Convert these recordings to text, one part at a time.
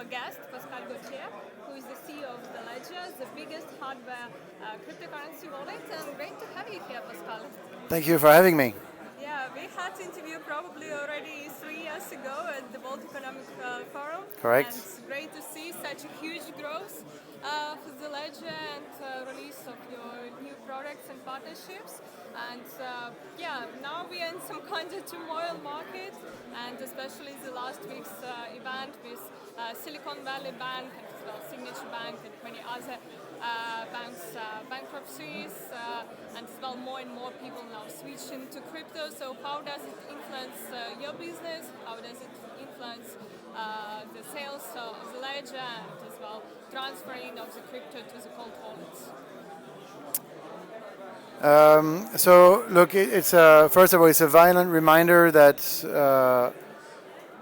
our guest, Pascal Gauthier, who is the CEO of the Ledger, the biggest hardware cryptocurrency wallet. And great to have you here, Pascal. Thank you for having me. Yeah, we had the interview probably already 3 years ago at the World Economic Forum, and Correct. it's great to see such a huge growth for the Ledger and release of your new products and partnerships. And now we are in some kind of turmoil market, and especially the last week's event with Silicon Valley Bank and as well Signature Bank and many other banks bankruptcies, and as well more and more people now switching to crypto. So how does it influence your business? How does it influence the sales of the ledger and as well transferring of the crypto to the cold wallets? So look, it's first of all, it's a violent reminder that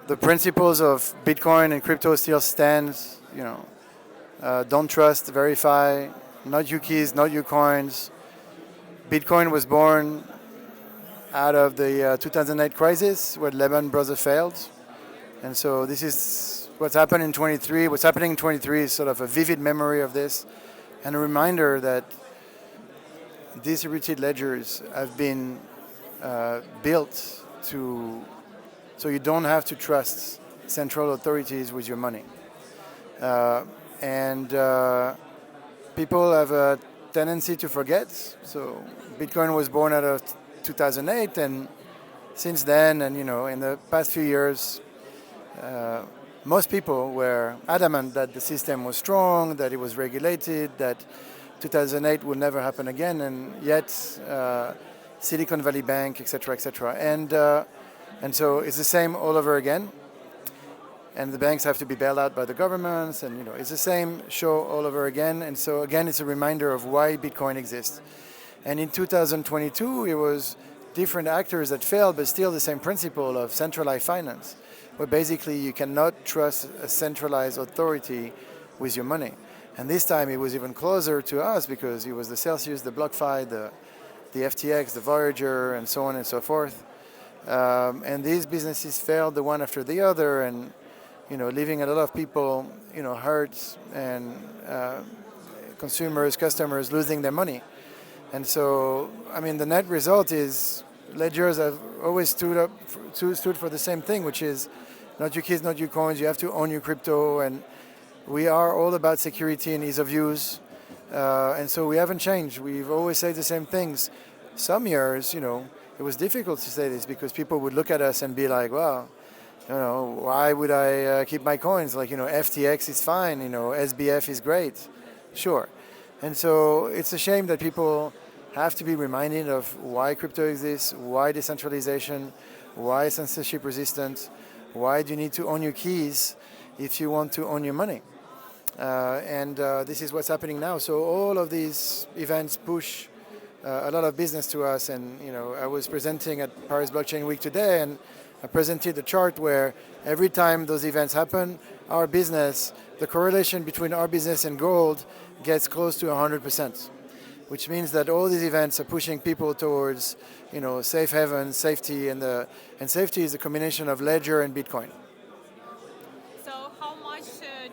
the principles of Bitcoin and crypto still stand. Don't trust, verify, not your keys, not your coins. Bitcoin was born out of the 2008 crisis where Lehman Brothers failed, and so this is what's happened in 23. What's happening in 23 is sort of a vivid memory of this, and a reminder that distributed ledgers have been built so you don't have to trust central authorities with your money. And people have a tendency to forget. So Bitcoin was born out of 2008, and since then, and in the past few years, most people were adamant that the system was strong, that it was regulated, that 2008 will never happen again, and yet Silicon Valley Bank, etc., etc., and so it's the same all over again. And the banks have to be bailed out by the governments, and it's the same show all over again. And so again, it's a reminder of why Bitcoin exists. And in 2022, it was different actors that failed, but still the same principle of centralized finance, where basically you cannot trust a centralized authority with your money. And this time it was even closer to us because it was the Celsius, the BlockFi, the FTX, the Voyager, and so on and so forth. And these businesses failed the one after the other, and leaving a lot of people, hurt, and consumers, customers losing their money. And so, the net result is ledgers have always stood for the same thing, which is not your keys, not your coins. You have to own your crypto, and we are all about security and ease of use. And so we haven't changed. We've always said the same things. Some years, it was difficult to say this because people would look at us and be like, well, why would I keep my coins? Like, FTX is fine, SBF is great. Sure. And so it's a shame that people have to be reminded of why crypto exists, why decentralization, why censorship resistance, why do you need to own your keys if you want to own your money. And this is what's happening now. So all of these events push a lot of business to us. And, I was presenting at Paris Blockchain Week today, and I presented a chart where every time those events happen, our business, the correlation between our business and gold gets close to 100%, which means that all these events are pushing people towards, safe haven, safety, and safety is a combination of ledger and Bitcoin. So how much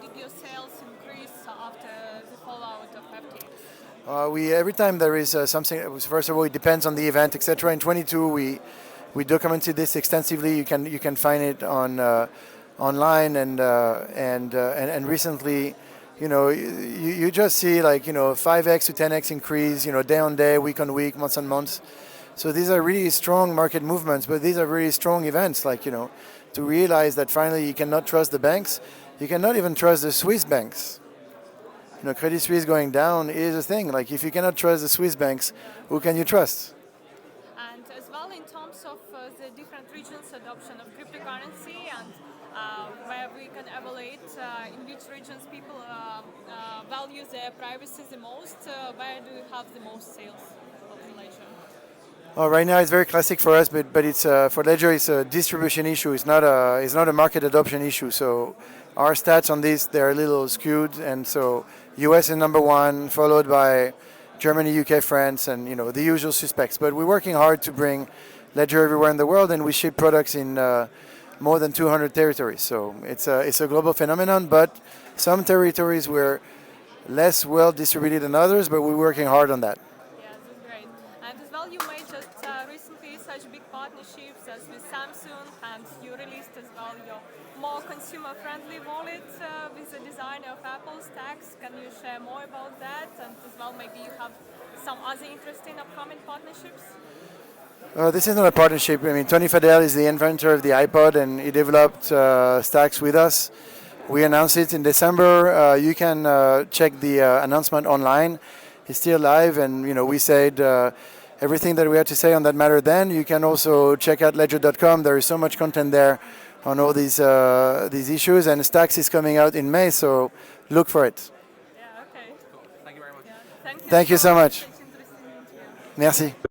did your sales increase after the fallout of FTX? Every time there is something, first of all, it depends on the event, etc. In 22, we documented this extensively. You can find it on online, and recently, you just see 5x to 10x increase, day on day, week on week, month on month. So these are really strong market movements, but these are really strong events. To realize that finally you cannot trust the banks, you cannot even trust the Swiss banks. Credit Suisse going down is a thing. If you cannot trust the Swiss banks, who can you trust? And as well in terms of the different regions' adoption of cryptocurrency and where we can evaluate in which regions people value their privacy the most, where do you have the most sales of the ledger? Well, right now it's very classic for us, but it's for Ledger it's a distribution issue. It's not a market adoption issue. So our stats on this, they're a little skewed, and so US is number one, followed by Germany, UK, France, and the usual suspects. But we're working hard to bring Ledger everywhere in the world, and we ship products in more than 200 territories. So it's a global phenomenon, but some territories were less well distributed than others, but we're working hard on that. Yeah, that's great. And as well, you made just recently such big partnerships as with Samsung, and you released as well your more consumer-friendly wallet with the designer of Apple Stacks. Can you share more about that? And as well, maybe you have some other interesting upcoming partnerships? This is not a partnership. I mean, Tony Fadell is the inventor of the iPod, and he developed Stacks with us. We announced it in December. You can check the announcement online. It's still live, and we said everything that we had to say on that matter. Then you can also check out ledger.com. There is so much content there on all these issues, and Stacks is coming out in May, so look for it. Yeah, okay. Cool. Thank you very much. Yeah. Thank you Thank you so much. Such interesting interview. Merci.